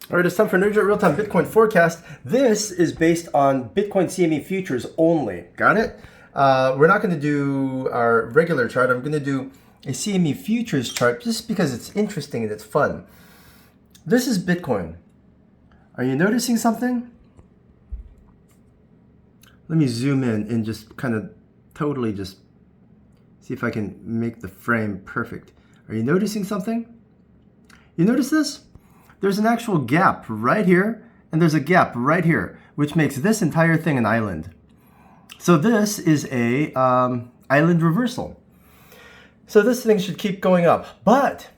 All right, it's time for an urgent real-time Bitcoin forecast. This is based on Bitcoin CME futures only. Got it? We're not going to do our regular chart. I'm going to do a CME futures chart just because it's interesting and it's fun. This is Bitcoin. Are you noticing something? Let me zoom in and just kind of totally just see if I can make the frame perfect. Are you noticing something? You notice this? There's an actual gap right here, and there's a gap right here, which makes this entire thing an island. So this is a island reversal. So this thing should keep going up. But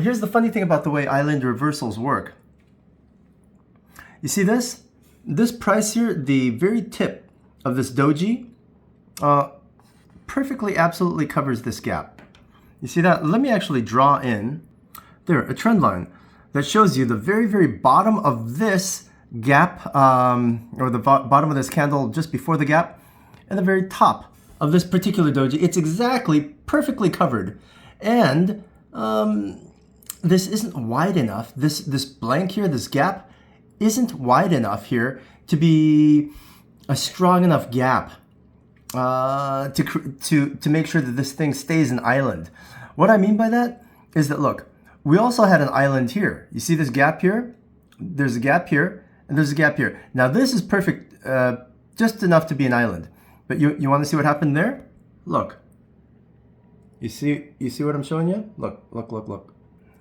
here's the funny thing about the way island reversals work. You see this? This price here, the very tip of this doji, perfectly, absolutely covers this gap. You see that? Let me actually draw in, there, a trend line that shows you the very, very bottom of this gap, or the bottom of this candle just before the gap, and the very top of this particular doji. It's exactly perfectly covered. And this isn't wide enough. This blank here, this gap, isn't wide enough here to be a strong enough gap to make sure that this thing stays an island. What I mean by that is that, look, we also had an island here. You see this gap here? There's a gap here, and there's a gap here. Now this is perfect, just enough to be an island. But you want to see what happened there? Look. You see what I'm showing you? Look, look, look, look.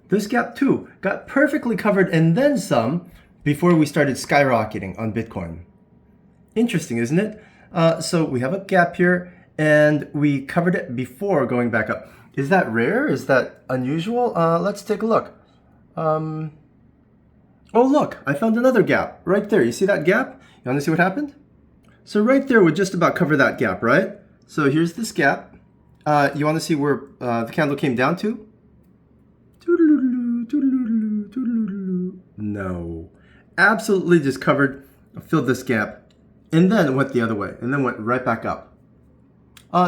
This gap too got perfectly covered and then some before we started skyrocketing on Bitcoin. Interesting, isn't it? So we have a gap here, and we covered it before going back up. Is that rare? Is that unusual? Let's take a look. Oh, look, I found another gap right there. You see that gap? You want to see what happened? So right there would just about cover that gap, right? So here's this gap. You want to see where the candle came down to? No. Absolutely just covered, filled this gap, and then went the other way, and then went right back up.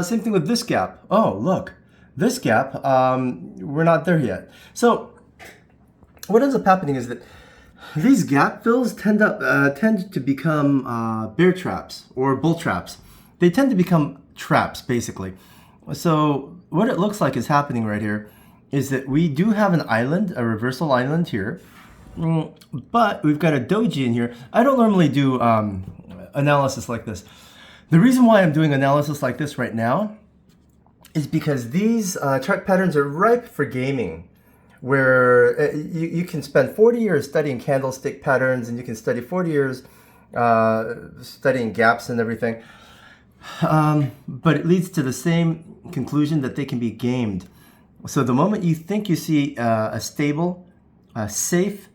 Same thing with this gap. Oh, look. This gap, we're not there yet. So what ends up happening is that these gap fills tend to become bear traps or bull traps. They tend to become traps, basically. So what it looks like is happening right here is that we do have an island, a reversal island here, but we've got a doji in here. I don't normally do analysis like this. The reason why I'm doing analysis like this right now is because these chart patterns are ripe for gaming, where you can spend 40 years studying candlestick patterns, and you can study 40 years studying gaps and everything. But it leads to the same conclusion that they can be gamed. So the moment you think you see a stable, safe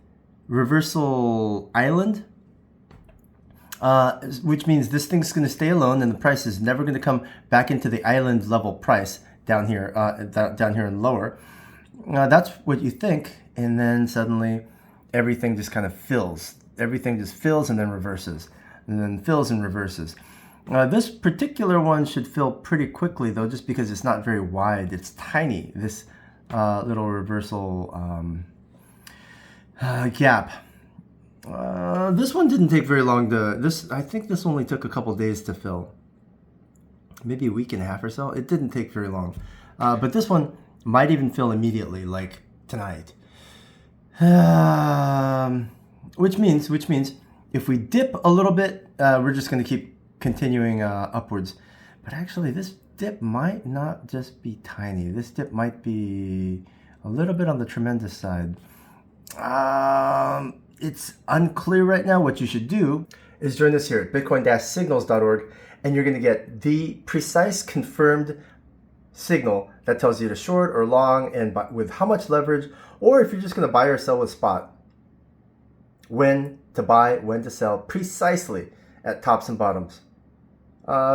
reversal island, which means this thing's going to stay alone and the price is never going to come back into the island level price down here and lower. That's what you think, and then suddenly everything just kind of fills. Everything just fills and then reverses, and then fills and reverses. This particular one should fill pretty quickly, though, just because it's not very wide. It's tiny, this little reversal gap. This one didn't take very long I think this only took a couple days to fill. Maybe a week and a half or so. It didn't take very long. But this one might even fill immediately, like tonight. Which means if we dip a little bit, we're just going to keep continuing upwards. But actually, this dip might not just be tiny. This dip might be a little bit on the tremendous side. It's unclear right now. What you should do is join us here at bitcoin-signals.org, and you're going to get the precise confirmed signal that tells you to short or long and with how much leverage, or if you're just going to buy or sell with spot, when to buy, when to sell, precisely at tops and bottoms.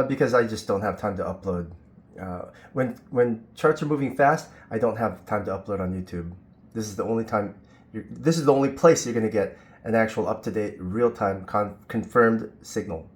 Because I just don't have time to upload. When charts are moving fast, I don't have time to upload on YouTube. This is the only time. This is the only place you're going to get an actual up-to-date, real-time confirmed signal.